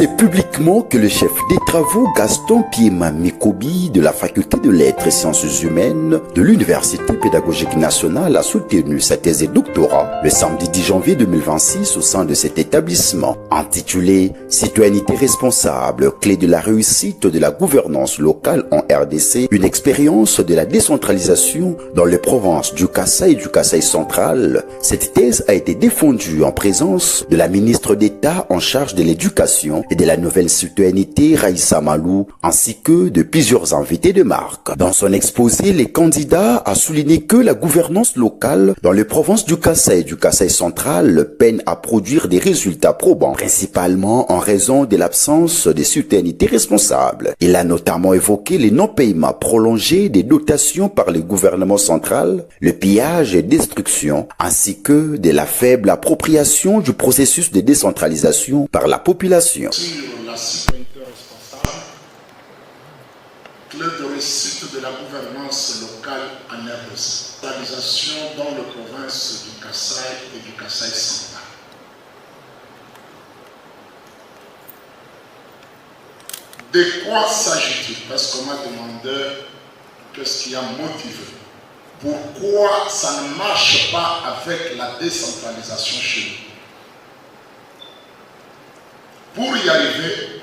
C'est publiquement que le chef des travaux Gaston Piema Mikobi de la faculté de lettres et sciences humaines de l'Université pédagogique nationale a soutenu sa thèse de doctorat le samedi 10 janvier 2026 au sein de cet établissement, intitulé « Citoyenneté responsable, clé de la réussite de la gouvernance locale en RDC, une expérience de la décentralisation dans les provinces du Kasaï et du Kasaï central ». Cette thèse a été défendue en présence de la ministre d'État en charge de l'éducation et de la nouvelle citoyenneté Raïssa Malou, ainsi que de plusieurs invités de marque. Dans son exposé, les candidats a souligné que la gouvernance locale dans les provinces du Kasaï et du Kasaï central peine à produire des résultats probants, principalement en raison de l'absence de citoyenneté responsable. Il a notamment évoqué les non-paiements prolongés des dotations par le gouvernement central, le pillage et destruction, ainsi que de la faible appropriation du processus de décentralisation par la population. Sur la citoyenneté responsable, clé de réussite de la gouvernance locale en RDC, réalisation dans les provinces du Kasaï et du Kasaï central. De quoi s'agit-il? Parce qu'on m'a demandé qu'est-ce qui a motivé. Pourquoi ça ne marche pas avec la décentralisation chez nous? Pour y arriver,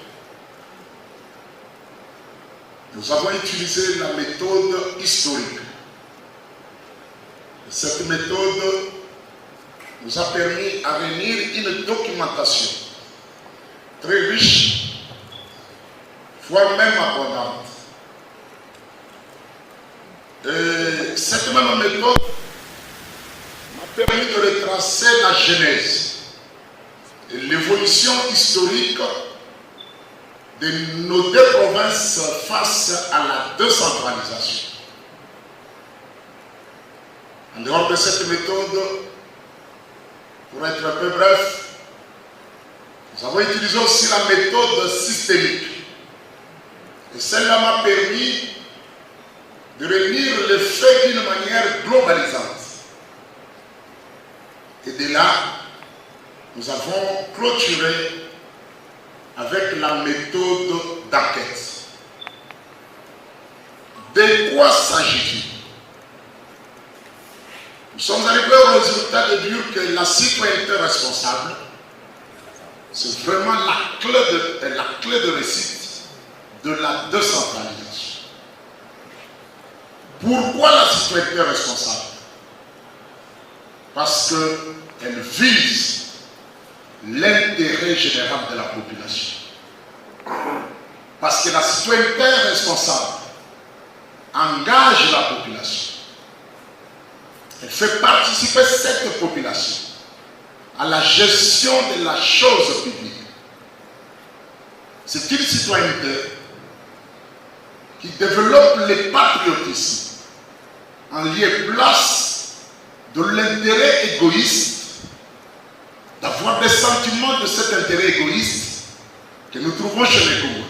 nous avons utilisé la méthode historique. Cette méthode nous a permis à réunir une documentation très riche, voire même abondante. Et cette même méthode m'a permis de retracer la genèse et l'évolution historique de nos deux provinces face à la décentralisation. En dehors de cette méthode, pour être un peu bref, nous avons utilisé aussi la méthode systémique. Et celle-là m'a permis de réunir les faits d'une manière globalisante. Et de là, nous avons clôturé avec la méthode d'enquête. De quoi s'agit-il? Nous sommes arrivés au résultat de dire que la citoyenneté responsable, c'est vraiment la clé de réussite de la décentralisation. Pourquoi la citoyenneté responsable? Parce qu'elle vise l'intérêt général de la population. Parce que la citoyenneté responsable engage la population. Elle fait participer cette population à la gestion de la chose publique. C'est une citoyenneté qui développe le patriotisme en lieu et place de l'intérêt égoïste, d'avoir des sentiments de cet intérêt égoïste que nous trouvons chez les Congolais.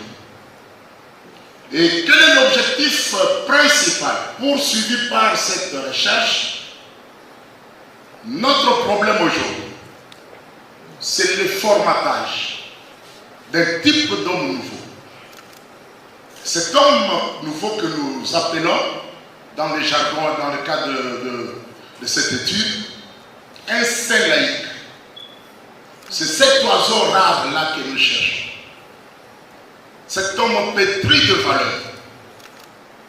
Et quel est l'objectif principal poursuivi par cette recherche? Notre problème aujourd'hui, c'est le formatage d'un type d'homme nouveau. Cet homme nouveau que nous appelons, dans le jargon, dans le cadre de cette étude, un saint laïque. C'est cet oiseau rare-là que nous cherchons. Cet homme pétri de valeur.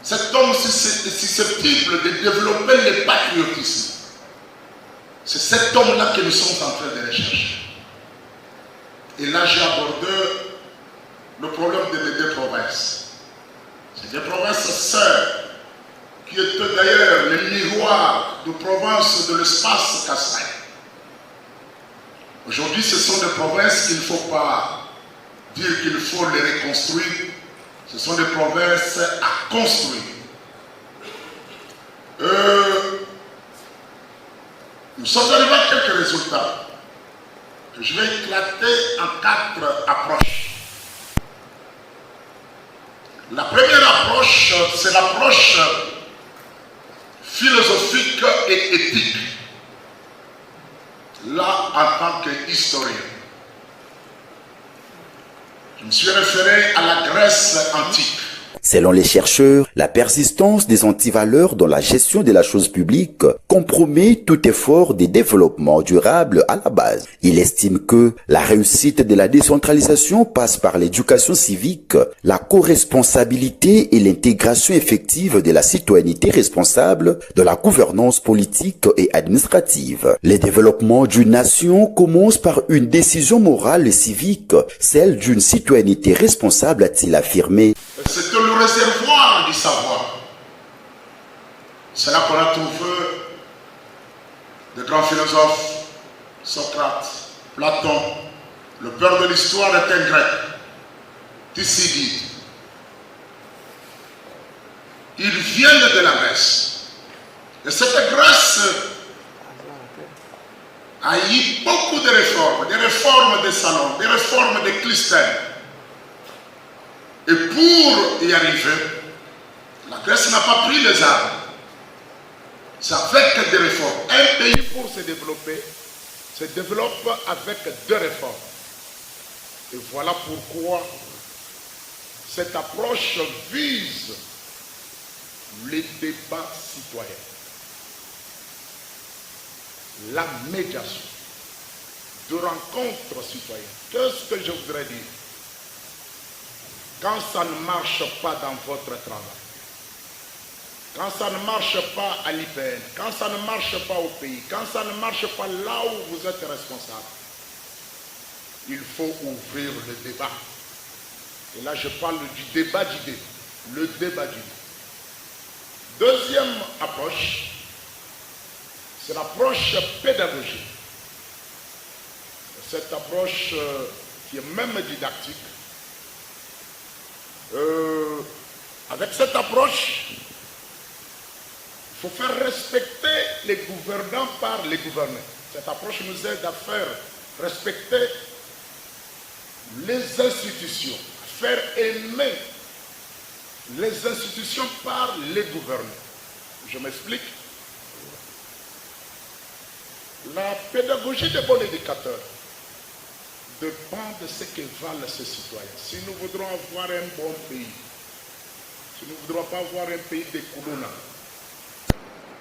Cet homme susceptible de développer le patriotisme. C'est cet homme-là que nous sommes en train de rechercher. Et là, j'ai abordé le problème de mes deux provinces. C'est des provinces sœurs, qui étaient d'ailleurs le miroir de provinces de l'espace Kasaï. Aujourd'hui, ce sont des provinces qu'il ne faut pas dire qu'il faut les reconstruire. Ce sont des provinces à construire. Nous sommes arrivés à quelques résultats que je vais éclater en 4 approches. La première approche, c'est l'approche philosophique et éthique. Là, en tant qu'historien. Je me suis référé à la Grèce antique. Selon les chercheurs, la persistance des antivaleurs dans la gestion de la chose publique compromet tout effort de développement durable à la base. Il estime que la réussite de la décentralisation passe par l'éducation civique, la co-responsabilité et l'intégration effective de la citoyenneté responsable de la gouvernance politique et administrative. Le développement d'une nation commence par une décision morale et civique, celle d'une citoyenneté responsable, a-t-il affirmé. C'est le réservoir du savoir. C'est là qu'on a trouvé de grands philosophes, Socrate, Platon, le père de l'histoire est un grec, Thucydide. Ils viennent de la Grèce. Et cette Grèce a eu beaucoup de réformes des salons, des réformes des clystères. Et pour y arriver, la Grèce n'a pas pris les armes. C'est avec des réformes. Un pays pour se développe avec deux réformes. Et voilà pourquoi cette approche vise les débats citoyens, la médiation, de rencontres citoyennes. Qu'est-ce que je voudrais dire? Quand ça ne marche pas dans votre travail, quand ça ne marche pas à l'IPN, quand ça ne marche pas au pays, quand ça ne marche pas là où vous êtes responsable, il faut ouvrir le débat. Et là, je parle du débat d'idées. Le débat d'idées. Deuxième approche, c'est l'approche pédagogique. Cette approche qui est même didactique. Avec cette approche, il faut faire respecter les gouvernants par les gouvernés. Cette approche nous aide à faire respecter les institutions, à faire aimer les institutions par les gouvernés. Je m'explique. La pédagogie des bons éducateurs dépend de ce que valent ces citoyens. Si nous voudrons avoir un bon pays, si nous ne voudrons pas avoir un pays de Koulouna,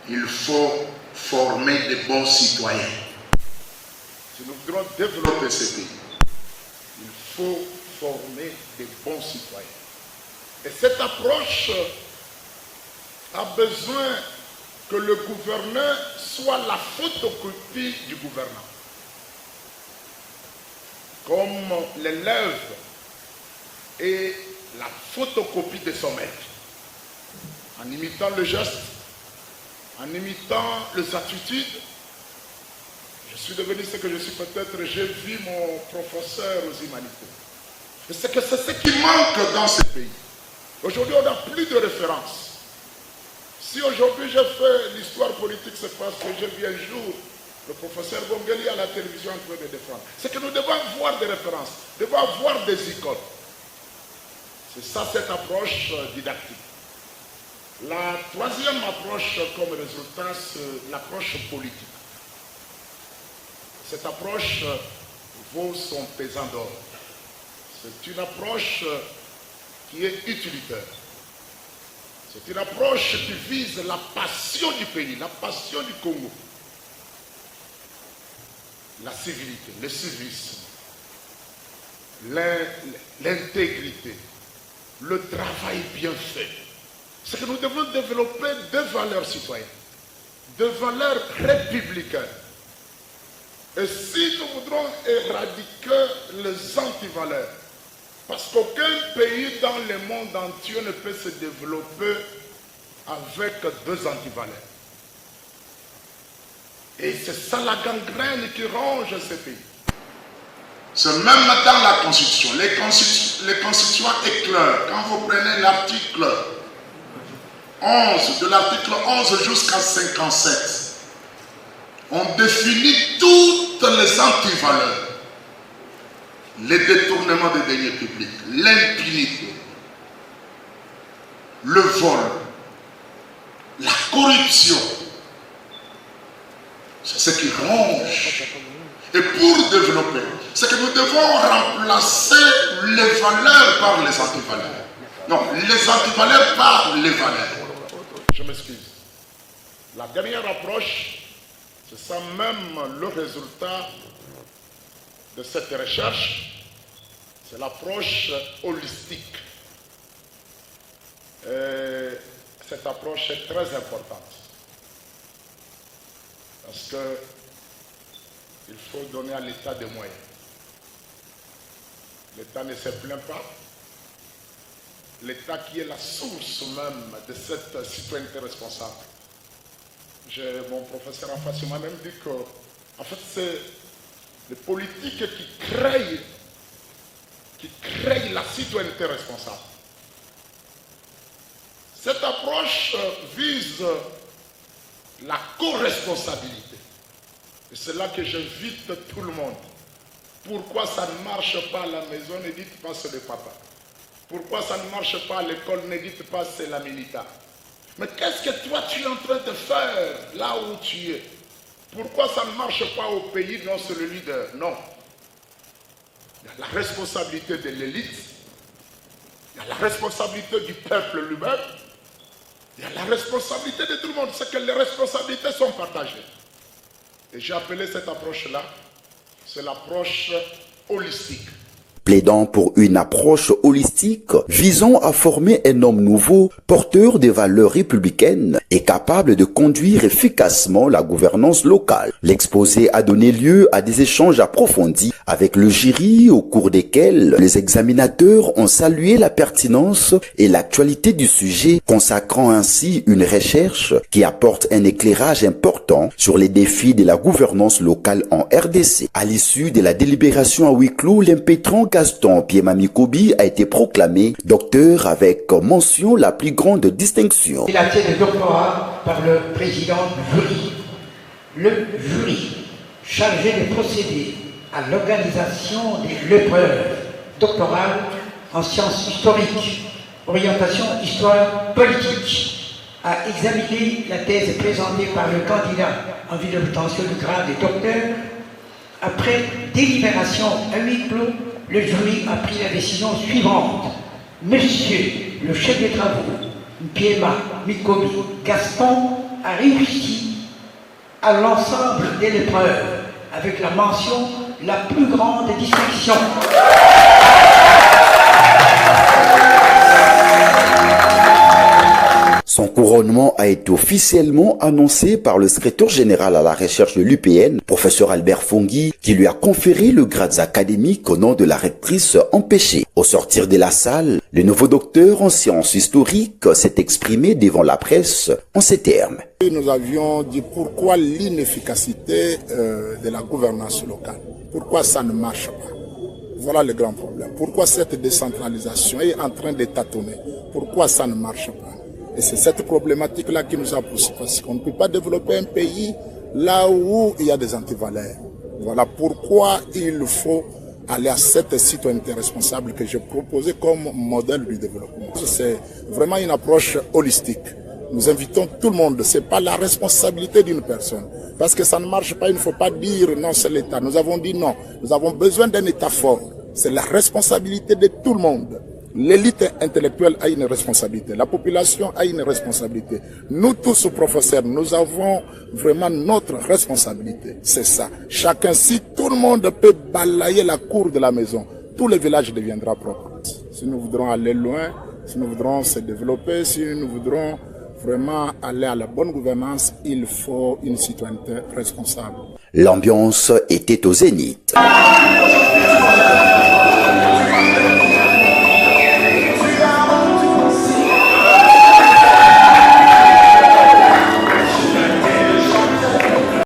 il faut former de bons citoyens. Si nous voudrons développer ce pays, il faut former de bons citoyens. Et cette approche a besoin que le gouverneur soit la photocopie du gouvernant. Comme l'élève est la photocopie de son maître. En imitant le geste, en imitant les attitudes, je suis devenu ce que je suis peut-être, j'ai vu mon professeur aux humanités. Et c'est ce qui manque dans ce pays. Aujourd'hui, on n'a plus de référence. Si aujourd'hui je fais l'histoire politique, c'est parce que j'ai vu un jour le professeur Bongeli à la télévision en train de défendre. C'est que nous devons avoir des références, nous devons avoir des icônes. C'est ça cette approche didactique. La troisième approche comme résultat, c'est l'approche politique. Cette approche vaut son pesant d'or. C'est une approche qui est utilitaire. C'est une approche qui vise la passion du pays, la passion du Congo. La civilité, le civisme, l'intégrité, le travail bien fait. C'est que nous devons développer deux valeurs citoyennes, deux valeurs républicaines. Et si nous voudrons éradiquer les antivaleurs, parce qu'aucun pays dans le monde entier ne peut se développer avec deux antivaleurs. Et c'est ça la gangrène qui ronge ce pays. C'est même dans la Constitution. Les constituants éclairent. Quand vous prenez l'article 11, de l'article 11 jusqu'à 57, on définit toutes les antivaleurs. Les détournements des deniers publics, l'impunité, le vol, la corruption. C'est ce qui ronge. Et pour développer, c'est que nous devons remplacer les valeurs par les antivaleurs. Non, les antivaleurs par les valeurs. Je m'excuse. La dernière approche, c'est ça même le résultat de cette recherche, c'est l'approche holistique. Et cette approche est très importante parce que il faut donner à l'État des moyens. L'État ne se plaint pas. L'État qui est la source même de cette citoyenneté responsable. Mon professeur en face m'a même dit que, en fait, c'est les politiques qui créent la citoyenneté responsable. Cette approche vise la co-responsabilité. Et c'est là que j'invite tout le monde. Pourquoi ça ne marche pas à la maison, ne dites pas c'est le papa. Pourquoi ça ne marche pas à l'école, ne dites pas c'est la militaire. Mais qu'est-ce que toi tu es en train de faire là où tu es? Pourquoi ça ne marche pas au pays? Non, c'est le leader. Non. Il y a la responsabilité de l'élite. Il y a la responsabilité du peuple lui-même. Il y a la responsabilité de tout le monde. C'est que les responsabilités sont partagées. Et j'ai appelé cette approche-là, c'est l'approche holistique. Plaidant pour une approche holistique visant à former un homme nouveau, porteur des valeurs républicaines et capable de conduire efficacement la gouvernance locale. L'exposé a donné lieu à des échanges approfondis avec le jury au cours desquels les examinateurs ont salué la pertinence et l'actualité du sujet, consacrant ainsi une recherche qui apporte un éclairage important sur les défis de la gouvernance locale en RDC. À l'issue de la délibération à huis clos, l'impétrant Gaston Piema Mikobi a été proclamé docteur avec mention la plus grande distinction. Il a été le doctorat par le président du jury. Le jury chargé de procéder à l'organisation de l'épreuve doctorale en sciences historiques, orientation histoire politique, a examiné la thèse présentée par le candidat en vue de l'obtention du grade de docteur. Après délibération à huis clos, le jury a pris la décision suivante. Monsieur le chef des travaux, Piema Mikobi Gaston, a réussi à l'ensemble de l'épreuve avec la mention la plus grande distinction. Son couronnement a été officiellement annoncé par le secrétaire général à la recherche de l'UPN, professeur Albert Fongui, qui lui a conféré le grade académique au nom de la rectrice empêchée. Au sortir de la salle, le nouveau docteur en sciences historiques s'est exprimé devant la presse en ces termes. Nous avions dit pourquoi l'inefficacité de la gouvernance locale. Pourquoi ça ne marche pas? Voilà le grand problème. Pourquoi cette décentralisation est en train de tâtonner? Pourquoi ça ne marche pas? Et c'est cette problématique-là qui nous a poussé, parce qu'on ne peut pas développer un pays là où il y a des antivaleurs. Voilà pourquoi il faut aller à cette citoyenneté responsable que j'ai proposée comme modèle du développement. C'est vraiment une approche holistique. Nous invitons tout le monde, ce n'est pas la responsabilité d'une personne. Parce que ça ne marche pas, il ne faut pas dire non, c'est l'État. Nous avons dit non, nous avons besoin d'un État fort. C'est la responsabilité de tout le monde. L'élite intellectuelle a une responsabilité, la population a une responsabilité. Nous tous, professeurs, nous avons vraiment notre responsabilité. C'est ça. Chacun, si tout le monde peut balayer la cour de la maison, tout le village deviendra propre. Si nous voudrons aller loin, si nous voudrons se développer, si nous voudrons vraiment aller à la bonne gouvernance, il faut une citoyenneté responsable. L'ambiance était au zénith.